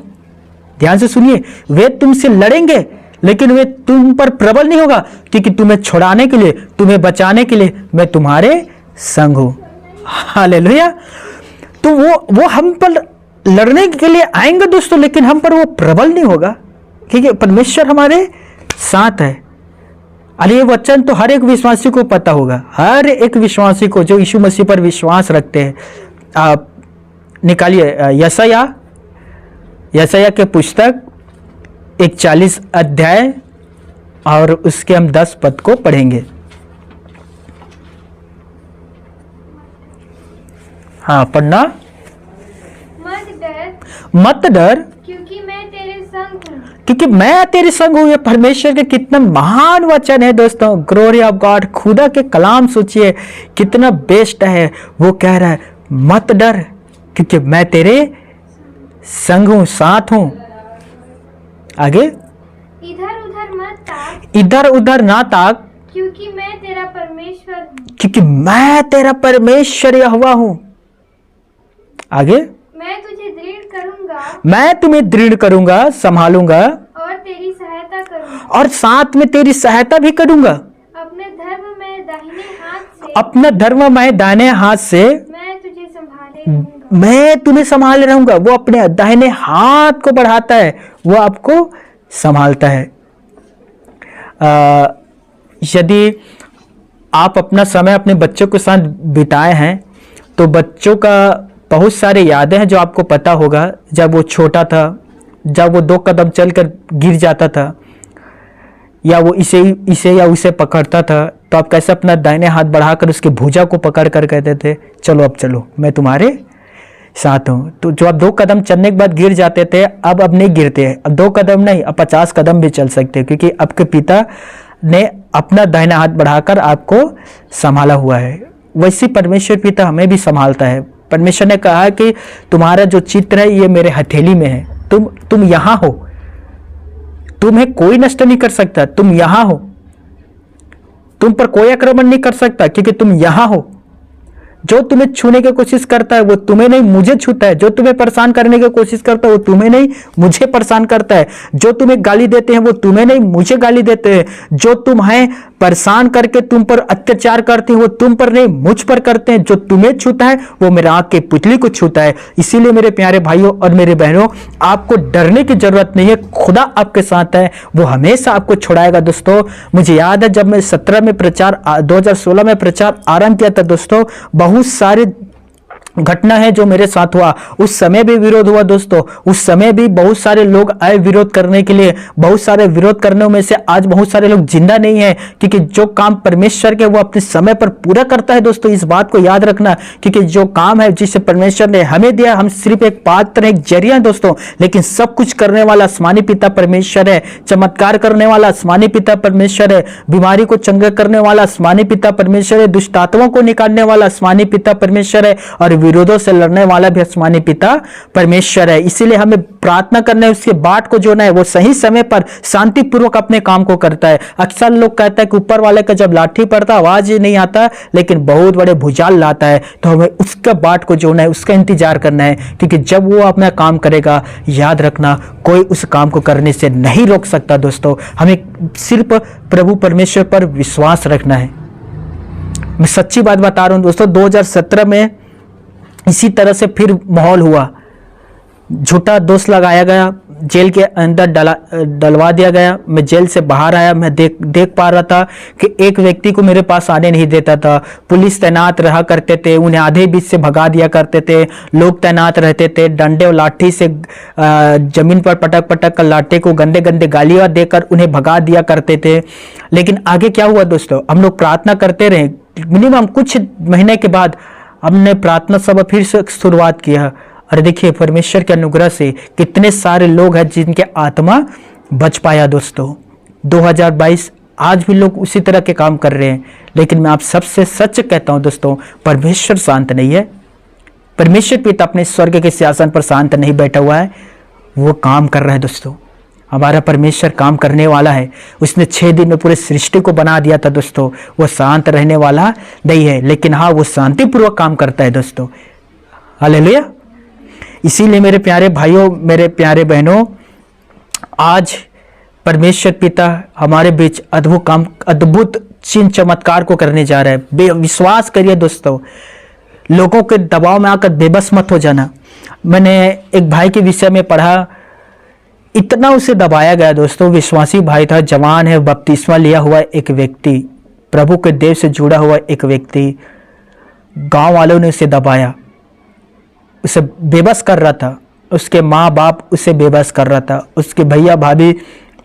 ध्यान से सुनिए, वे तुमसे लड़ेंगे लेकिन वे तुम पर प्रबल नहीं होगा, क्योंकि तुम्हें छुड़ाने के लिए, तुम्हें बचाने के लिए मैं तुम्हारे संग हूं। हालेलुया। तो वो हम पर लड़ने के लिए आएंगे दोस्तों, लेकिन हम पर वो प्रबल नहीं होगा, क्योंकि परमेश्वर हमारे साथ है। अरे ये वचन तो हर एक विश्वासी को पता होगा, हर एक विश्वासी को जो यीशु मसीह पर विश्वास रखते हैं। आप निकालिए यशायाह के पुस्तक 41 अध्याय और उसके हम 10 पद को पढ़ेंगे। हाँ, पढ़ना। मत डर, मत डर, क्योंकि मैं तेरे संग हूँ। क्योंकि मैं तेरे संग हूं। ये परमेश्वर के कितना महान वचन है दोस्तों, ग्लोरी ऑफ गॉड। खुदा के कलाम सोचिए कितना बेस्ट है। वो कह रहा है मत डर क्योंकि मैं तेरे संग हूं, साथ हूं। आगे, इधर उधर मत ताक, इधर उधर ना ताक क्योंकि मैं तेरा परमेश्वर हूँ। क्योंकि मैं तेरा परमेश्वर यहोवा हूं। आगे, मैं तुझे दृढ़ करूंगा मैं तुम्हें दृढ़ करूंगा, संभालूंगा और तेरी सहायता करूंगा। और साथ में तेरी सहायता भी करूंगा। अपने धर्म में दाहिने हाथ से अपना धर्म मैं दाहिने हाथ से मैं तुझे संभाले रहूंगा। मैं तुम्हें संभाल रहूंगा। वो अपने दाहिने हाथ को बढ़ाता है, वो आपको संभालता है। यदि आप अपना समय अपने बच्चों के साथ बिताए हैं तो बच्चों का बहुत सारे यादें हैं जो आपको पता होगा। जब वो छोटा था, जब वो 2 कदम चलकर गिर जाता था या वो इसे या उसे पकड़ता था तो आप कैसे अपना दाहिने हाथ बढ़ाकर उसके भुजा को पकड़ कर कहते थे चलो अब चलो, मैं तुम्हारे साथ हूँ। तो जो आप 2 कदम चलने के बाद गिर जाते थे, अब नहीं गिरते हैं। अब 2 कदम नहीं, अब 50 कदम भी चल सकते हैं क्योंकि आपके पिता ने अपना दाहिना हाथ बढ़ाकर आपको संभाला हुआ है। वैसे परमेश्वर पिता हमें भी संभालता है। परमेश्वर ने कहा कि तुम्हारा जो चित्र है ये मेरे हथेली में है, तुम यहां हो, तुम्हें कोई नष्ट नहीं कर सकता, तुम यहां हो, तुम पर कोई आक्रमण नहीं कर सकता क्योंकि तुम यहां हो। जो तुम्हें छूने की कोशिश करता है वो तुम्हें नहीं मुझे छूता है। जो तुम्हें परेशान करने की कोशिश करता है वो तुम्हें नहीं मुझे परेशान करता है। जो तुम्हें गाली देते हैं वो तुम्हें नहीं मुझे गाली देते हैं। जो तुम्हें परेशान करके तुम पर अत्याचार करते हैं वो तुम पर नहीं मुझ पर करते हैं। जो तुम्हें छूता है वो मेरे आंख के पुतली को छूता है। इसीलिए मेरे प्यारे भाइयों और मेरे बहनों, आपको डरने की जरूरत नहीं है। खुदा आपके साथ है, वो हमेशा आपको छुड़ाएगा। दोस्तों मुझे याद है जब मैं 2016 में प्रचार आरंभ किया था दोस्तों, बहुत सारे घटना है जो मेरे साथ हुआ। उस समय भी विरोध हुआ दोस्तों, उस समय भी बहुत सारे लोग आए विरोध करने के लिए। बहुत सारे विरोध करने में से आज बहुत सारे लोग जिंदा नहीं है क्योंकि जो काम परमेश्वर के वो अपने समय पर पूरा करता है। दोस्तों इस बात को याद रखना, क्योंकि जो काम है जिसे परमेश्वर ने हमें दिया, हम सिर्फ एक पात्र, एक जरिया है दोस्तों, लेकिन सब कुछ करने वाला आसमानी पिता परमेश्वर है। चमत्कार करने वाला आसमानी पिता परमेश्वर है। बीमारी को चंगा करने वाला आसमानी पिता परमेश्वर है। दुष्ट आत्माओं को निकालने वाला आसमानी पिता परमेश्वर है और विरोधों से लड़ने वाला भी आसमानी पिता परमेश्वर है। इसीलिए हमें प्रार्थना करना है, उसके बाट को जोड़ना है। वो सही समय पर शांतिपूर्वक अपने काम को करता है। अक्सर लोग कहते हैं कि ऊपर वाले का जब लाठी पड़ता आवाज ही नहीं आता, लेकिन बहुत बड़े भुजाल लाता है। तो हमें उसका बाट को जोड़ना है, उसका इंतजार करना है, क्योंकि जब वो अपना काम करेगा, याद रखना कोई उस काम को करने से नहीं रोक सकता। दोस्तों हमें सिर्फ प्रभु परमेश्वर पर विश्वास रखना है। मैं सच्ची बात बता रहा हूं दोस्तों, 2017 में इसी तरह से फिर माहौल हुआ। झूठा दोष लगाया गया, जेल के अंदर डलवा दिया गया। मैं जेल से बाहर आया, मैं देख पा रहा था कि एक व्यक्ति को मेरे पास आने नहीं देता था। पुलिस तैनात रहा करते थे, उन्हें आधे बीच से भगा दिया करते थे। लोग तैनात रहते थे, डंडे और लाठी से जमीन पर पटक पटक कर लाठी को गंदे गंदे गालियां देकर उन्हें भगा दिया करते थे। लेकिन आगे क्या हुआ दोस्तों, हम लोग प्रार्थना करते रहे। मिनिमम कुछ महीने के बाद हमने प्रार्थना सभा फिर से शुरुआत किया। और देखिए परमेश्वर के अनुग्रह से कितने सारे लोग हैं जिनके आत्मा बच पाया। दोस्तों 2022 आज भी लोग उसी तरह के काम कर रहे हैं। लेकिन मैं आप सबसे सच कहता हूं दोस्तों, परमेश्वर शांत नहीं है। परमेश्वर पिता अपने स्वर्ग के सिंहासन पर शांत नहीं बैठा हुआ है, वो काम कर रहा है। दोस्तों हमारा परमेश्वर काम करने वाला है। उसने 6 दिन में पूरे सृष्टि को बना दिया था दोस्तों। वो शांत रहने वाला नहीं है, लेकिन हाँ वो शांतिपूर्वक काम करता है दोस्तों। हालेलुया। इसीलिए मेरे प्यारे भाइयों, मेरे प्यारे बहनों, आज परमेश्वर पिता हमारे बीच अद्भुत चिन्ह चमत्कार को करने जा रहा है। विश्वास करिए दोस्तों, लोगों के दबाव में आकर बेबस मत हो जाना। मैंने एक भाई के विषय में पढ़ा, इतना उसे दबाया गया दोस्तों। विश्वासी भाई था, जवान है, बपतिस्मा लिया हुआ एक व्यक्ति, प्रभु के देव से जुड़ा हुआ एक व्यक्ति। गांव वालों ने उसे दबाया, उसे बेबस कर रहा था। उसके माँ बाप उसे बेबस कर रहा था, उसके भैया भाभी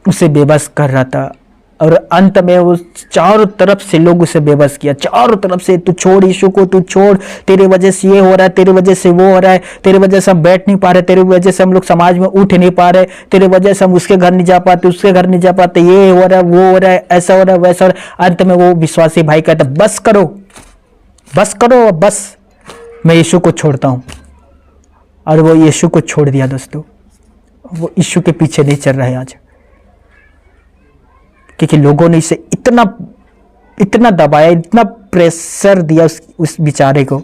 उसे बेबस कर रहा था। और अंत में वो चारों तरफ से लोग उसे बेबस किया, चारों तरफ से, तू छोड़ यीशु को, तू छोड़, तेरे वजह से ये हो रहा है, तेरे वजह से वो हो रहा है, तेरे वजह से हम बैठ नहीं पा रहे, तेरे वजह से हम लोग समाज में उठ नहीं पा रहे, तेरे वजह से हम उसके घर नहीं जा पाते, उसके घर नहीं जा पाते, ये हो रहा है, वो हो रहा है, ऐसा हो रहा है, वैसा हो रहा है। अंत में वो विश्वासी भाई कहता बस करो, बस करो, बस मैं यीशु को छोड़ता हूँ। और वो यीशु को छोड़ दिया दोस्तों, वो यीशु के पीछे नहीं चल रहा है आज, क्योंकि लोगों ने इसे इतना इतना दबाया, इतना प्रेशर दिया उस बेचारे को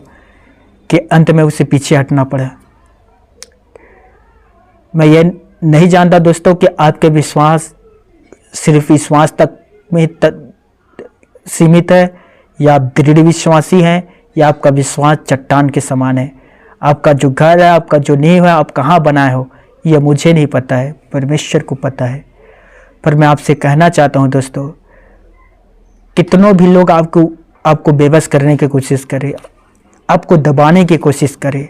कि अंत में उसे पीछे हटना पड़ा। मैं ये नहीं जानता दोस्तों कि आपके विश्वास सिर्फ विश्वास तक में सीमित है, या आप दृढ़ विश्वासी हैं, या आपका विश्वास चट्टान के समान है। आपका जो घर है, आपका जो नींव है, आप कहाँ बनाए हो, यह मुझे नहीं पता है, परमेश्वर को पता है। पर मैं आपसे कहना चाहता हूँ दोस्तों, कितनों भी लोग आपको बेबस करने की कोशिश करें, आपको दबाने की कोशिश करें,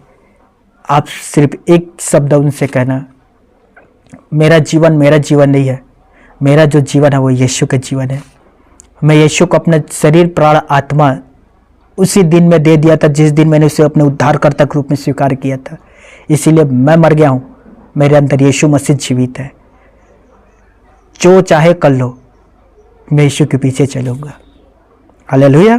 आप सिर्फ एक शब्द उनसे कहना, मेरा जीवन नहीं है, मेरा जो जीवन है वो यीशु का जीवन है। मैं यीशु को अपना शरीर, प्राण, आत्मा उसी दिन में दे दिया था जिस दिन मैंने उसे अपने उद्धारकर्ता के रूप में स्वीकार किया था। इसीलिए मैं मर गया हूँ, मेरे अंदर यीशु मसीह जीवित है। जो चाहे कर लो, मैं यीशु के पीछे चलूँगा। हालेलुया।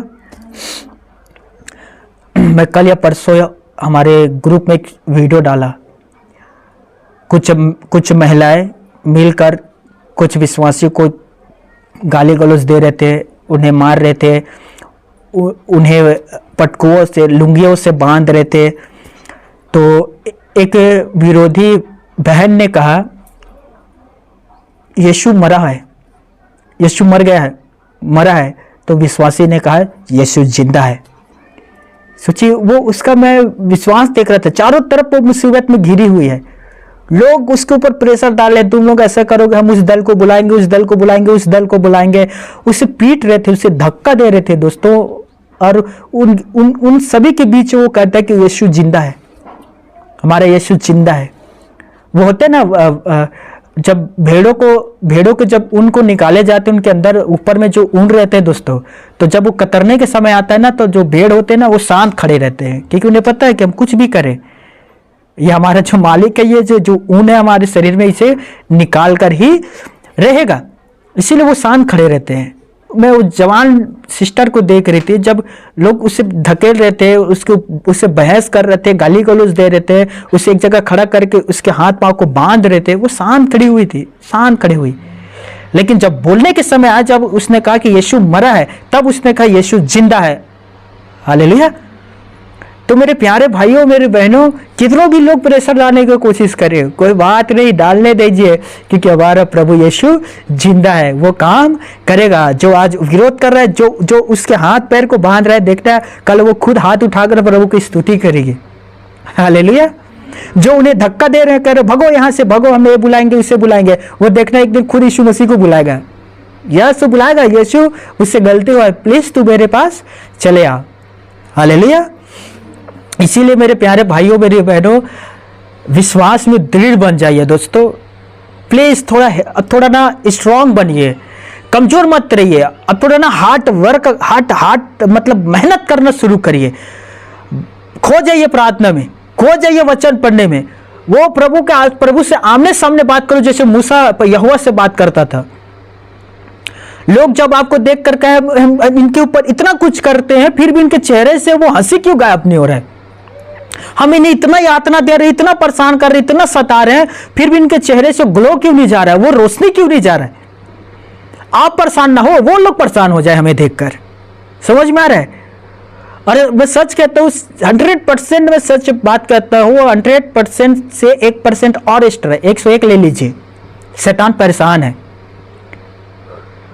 मैं कल या परसों हमारे ग्रुप में एक वीडियो डाला, कुछ महिलाएं मिलकर कुछ विश्वासियों को गाली गलौज दे रहे थे, उन्हें मार रहे थे, उन्हें पटकुओं से, लुंगियों से बांध रहे थे। तो एक विरोधी बहन ने कहा यीशु मरा है, यीशु मरा है। तो विश्वासी ने कहा यीशु जिंदा है। सोचिए, वो उसका मैं विश्वास देख रहा था, चारों तरफ वो मुसीबत में घिरी हुई है, लोग उसके ऊपर प्रेशर डाल रहे, तुम लोग ऐसा करोगे, हम उस दल को बुलाएंगे, उस दल को बुलाएंगे, उस दल को बुलाएंगे। उसे पीट रहे थे, उसे धक्का दे रहे थे दोस्तों। और उन सभी के बीच वो कहता है कि यीशु जिंदा है, हमारा यीशु जिंदा है। वो होते ना, जब भेड़ों को जब उनको निकाले जाते हैं, उनके अंदर ऊपर में जो ऊन रहते हैं दोस्तों, तो जब वो कतरने के समय आता है ना, तो जो भेड़ होते हैं ना, वो शांत खड़े रहते हैं, क्योंकि उन्हें पता है कि हम कुछ भी करें, ये हमारा जो मालिक है, ये जो ऊन है हमारे शरीर में, इसे निकाल कर ही रहेगा, इसीलिए वो शांत खड़े रहते हैं। मैं उस जवान सिस्टर को देख रही थी, जब लोग उसे धकेल रहे थे, उससे बहस कर रहे थे, गाली गलौज दे रहे थे, उसे एक जगह खड़ा करके उसके हाथ पांव को बांध रहे थे, वो शांत खड़ी हुई थी, शांत खड़ी हुई। लेकिन जब बोलने के समय आया, जब उसने कहा कि यीशु मरा है, तब उसने कहा यीशु जिंदा है। हालेलुया। तो मेरे प्यारे भाइयों, मेरे बहनों, कितनों भी लोग प्रेशर डालने की कोशिश करें, कोई बात नहीं, डालने दीजिए, क्योंकि हमारा प्रभु यीशु जिंदा है। वो काम करेगा। जो आज विरोध कर रहा है, जो उसके हाथ पैर को बांध रहा है, देखता है कल वो खुद हाथ उठाकर प्रभु की स्तुति करेगी। हालेलुया। जो उन्हें धक्का दे रहे हैं, कह रहे भगो यहाँ से, भगो, हम ये बुलाएंगे, उसे बुलाएंगे, वो देखना एक दिन खुद यीशु मसीह को बुलाएगा, यीशु बुलाएगा, यीशु उससे गलती हुआ, प्लीज तू मेरे पास चले आ। हालेलुया। इसीलिए मेरे प्यारे भाइयों, मेरी बहनों, विश्वास में दृढ़ बन जाइए दोस्तों। प्लीज थोड़ा ना स्ट्रांग बनिए, कमजोर मत रहिए। अब थोड़ा ना हार्ड मतलब मेहनत करना शुरू करिए। खो जाइए प्रार्थना में, खो जाइए वचन पढ़ने में। वो प्रभु से आमने सामने बात करो, जैसे मूसा यहोवा से बात करता था। लोग जब आपको देख कर कहे हम इनके ऊपर इतना कुछ करते हैं, फिर भी इनके चेहरे से वो हंसी क्यों गायब नहीं हो रहा है? हम इन्हें इतना यातना दे रहे, इतना परेशान कर रहे, इतना सता रहे हैं, फिर भी इनके चेहरे से ग्लो क्यों नहीं जा रहा है? वो रोशनी क्यों नहीं जा रहा है? आप परेशान ना हो, वो लोग परेशान हो जाए हमें देखकर। समझ में आ रहा है? अरे मैं सच कहता हूँ, 100% में सच बात कहता हूँ, 100% से 1% और एक्स्ट्रा, 101 ले लीजिए। शैतान परेशान है,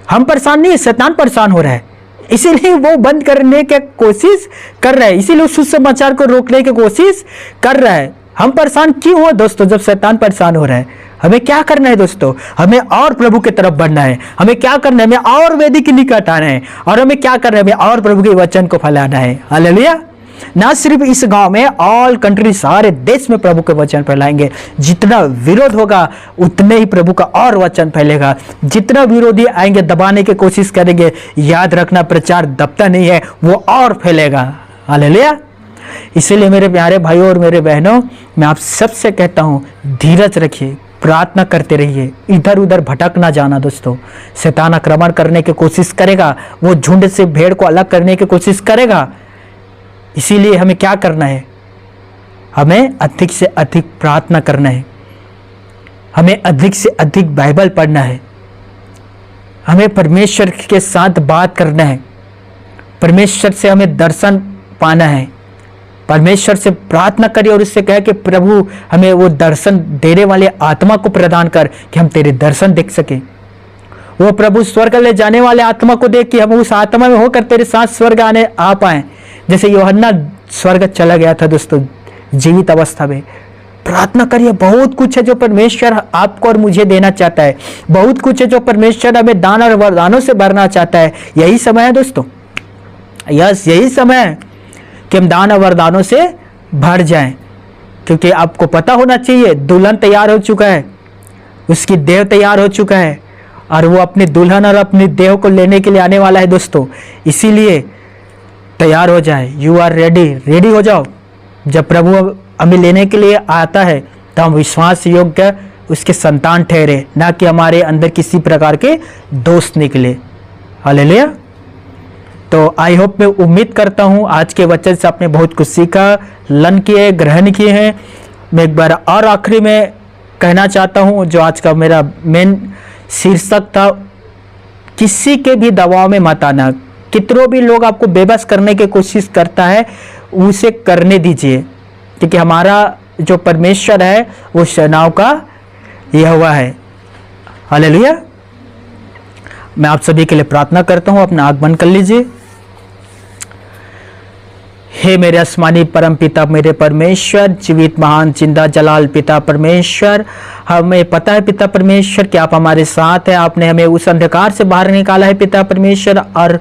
हम परेशान नहीं है, शैतान परेशान हो रहा है। इसीलिए वो बंद करने की कोशिश कर रहा है, इसीलिए उस सुसमाचार को रोकने की कोशिश कर रहा है। हम परेशान क्यों हो दोस्तों? जब शैतान परेशान हो रहा है। हमें क्या करना है दोस्तों? हमें और प्रभु की तरफ बढ़ना है। हमें क्या करना है? हमें और वेदी की निकट आना है। और हमें क्या करना है? हमें और प्रभु के वचन को फैलाना है। हालेलुया। ना सिर्फ इस गांव में, ऑल कंट्री, सारे देश में प्रभु के वचन फैलाएंगे। जितना विरोध होगा उतने ही प्रभु का और वचन फैलेगा। जितना विरोधी आएंगे दबाने की कोशिश करेंगे, याद रखना प्रचार दबता नहीं है, वो और फैलेगा। हालेलुया। इसीलिए मेरे प्यारे भाइयों और मेरे बहनों, मैं आप सबसे कहता हूं, धीरज रखिए, प्रार्थना करते रहिए, इधर उधर भटक ना जाना। दोस्तों, शैतान आक्रमण करने की कोशिश करेगा, वो झुंड से भेड़ को अलग करने की कोशिश करेगा। इसीलिए हमें क्या करना है? हमें अधिक से अधिक प्रार्थना करना है, हमें अधिक से अधिक बाइबल पढ़ना है, हमें परमेश्वर के साथ बात करना है, परमेश्वर से हमें दर्शन पाना है। परमेश्वर से प्रार्थना करिए और उससे कहे कि प्रभु हमें वो दर्शन देने वाले आत्मा को प्रदान कर कि हम तेरे दर्शन देख सके। वो प्रभु स्वर्ग ले जाने वाले आत्मा को देख कि हम उस आत्मा में होकर तेरे साथ स्वर्ग आने आ पाए, जैसे यूहन्ना स्वर्ग चला गया था। दोस्तों, जीवित अवस्था में प्रार्थना करिए। बहुत कुछ है जो परमेश्वर आपको और मुझे देना चाहता है, बहुत कुछ है जो परमेश्वर हमें दान और वरदानों से भरना चाहता है। यही समय है दोस्तों, यही समय है कि हम दान और वरदानों से भर जाएं, क्योंकि आपको पता होना चाहिए दुल्हन तैयार हो चुका है, उसकी देह तैयार हो चुका है और वो अपनी दुल्हन और अपनी देह को लेने के लिए आने वाला है। दोस्तों, इसीलिए तैयार हो जाए। यू आर रेडी हो जाओ। जब प्रभु हमें लेने के लिए आता है तो हम विश्वास योग्य उसके संतान ठहरे, ना कि हमारे अंदर किसी प्रकार के दोष निकले। हालेलुया। तो आई होप, मैं उम्मीद करता हूँ आज के वचन से आपने बहुत कुछ सीखा, लन किए, ग्रहण किए हैं। मैं एक बार और आखिरी में कहना चाहता हूँ, जो आज का मेरा मेन शीर्षक था, किसी के भी दबाव में मत आना। कितनों भी लोग आपको बेबस करने की कोशिश करता है, उसे करने दीजिए, क्योंकि हमारा जो परमेश्वर है वो सेनाओं का यहोवा है। हालेलुया। मैं आप सभी के लिए प्रार्थना करता हूँ। अपना आँख बंद कर लीजिए। हे मेरे आसमानी परम पिता, मेरे परमेश्वर, जीवित महान जिंदा जलाल पिता परमेश्वर, हमें पता है पिता परमेश्वर कि आप हमारे साथ हैं। आपने हमें उस अंधकार से बाहर निकाला है पिता परमेश्वर, और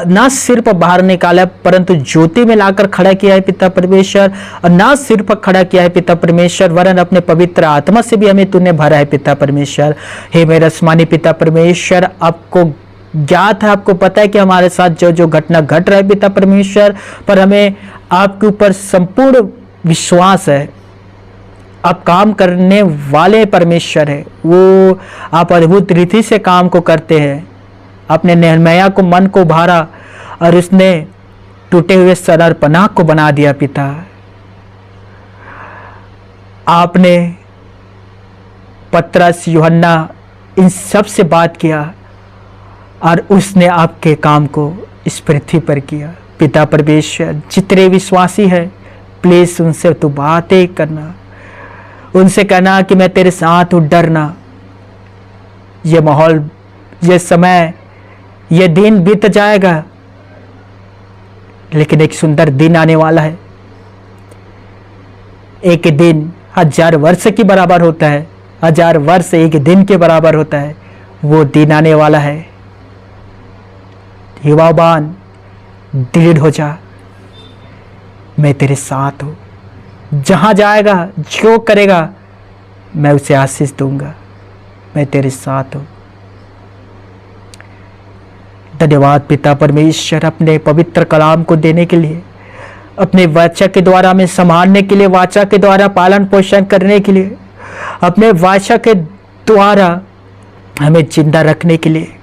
ना सिर्फ बाहर निकाला परंतु ज्योति में लाकर खड़ा किया है पिता परमेश्वर, और ना सिर्फ खड़ा किया है पिता परमेश्वर, वरन अपने पवित्र आत्मा से भी हमें तूने भरा है पिता परमेश्वर। हे मेरे आसमानी पिता परमेश्वर, आपको ज्ञात है, आपको पता है कि हमारे साथ जो जो घटना घट रहा है पिता परमेश्वर, पर हमें आपके ऊपर संपूर्ण विश्वास है। आप काम करने वाले परमेश्वर है, वो आप अद्भुत रीति से काम को करते हैं। आपने नहमयाह को मन को भारा और उसने टूटे हुए सरपनाह को बना दिया पिता। आपने पतरस, यूहन्ना, इन सब से बात किया और उसने आपके काम को इस पृथ्वी पर किया पिता परमेश्वर। जितने विश्वासी हैं, प्लीज उनसे तू बातें करना, उनसे कहना कि मैं तेरे साथ हूँ, डरना। ये माहौल, ये समय, ये दिन बीत जाएगा, लेकिन एक सुंदर दिन आने वाला है। एक दिन 1000 वर्ष के बराबर होता है, 1000 वर्ष एक दिन के बराबर होता है। वो दिन आने वाला है। युवावान, दृढ़ हो जा, मैं तेरे साथ हूं। जहां जाएगा, जो करेगा, मैं उसे आशीष दूंगा। मैं तेरे साथ हूं। धन्यवाद पिता परमेश्वर, अपने पवित्र कलाम को देने के लिए, अपने वाचा के द्वारा में संभालने के लिए, वाचा के द्वारा पालन पोषण करने के लिए, अपने वाचा के द्वारा हमें जिंदा रखने के लिए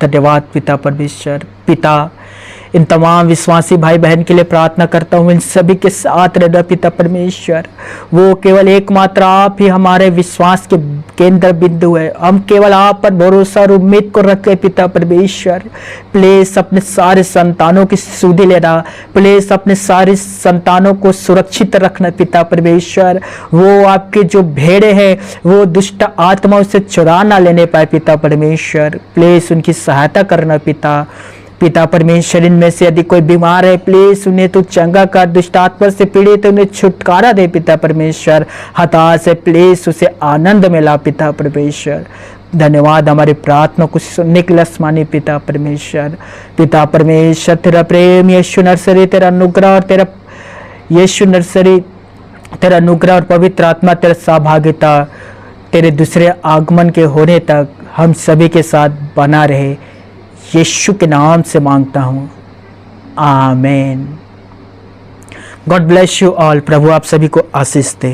धन्यवाद पिता परमेश्वर। पिता, इन तमाम विश्वासी भाई बहन के लिए प्रार्थना करता हूँ, इन सभी के साथ रहना पिता परमेश्वर। वो केवल एकमात्र आप ही हमारे विश्वास के केंद्र बिंदु है। हम केवल आप पर भरोसा और उम्मीद को रखें पिता परमेश्वर। प्लीज अपने सारे संतानों की सुधि लेना, प्लीज अपने सारे संतानों को सुरक्षित रखना पिता परमेश्वर। वो आपके जो भेड़े हैं, वो दुष्ट आत्माओं से चुरा ना लेने पाए पिता परमेश्वर। प्लीज उनकी सहायता करना पिता। पिता परमेश्वर, इनमें से यदि कोई बीमार है प्लीज उन्हें तू चंगा कर, दुष्ट आत्मा से पीड़ित उन्हें छुटकारा दे पिता परमेश्वर, हताश है प्लीज उसे आनंद मिला पिता परमेश्वर। धन्यवाद हमारी प्रार्थना को सुनने के लिए आसमानी पिता परमेश्वर। पिता परमेश्वर तेरा प्रेम, यीशु नर्सरी तेरा अनुग्रह और तेरा यीशु नर्सरी तेरा अनुग्रह और पवित्र आत्मा तेरा सहभागिता तेरे दूसरे आगमन के होने तक हम सभी के साथ बना रहे, यीशु के नाम से मांगता हूँ, आमीन। God bless you all. प्रभु आप सभी को आशीष दे।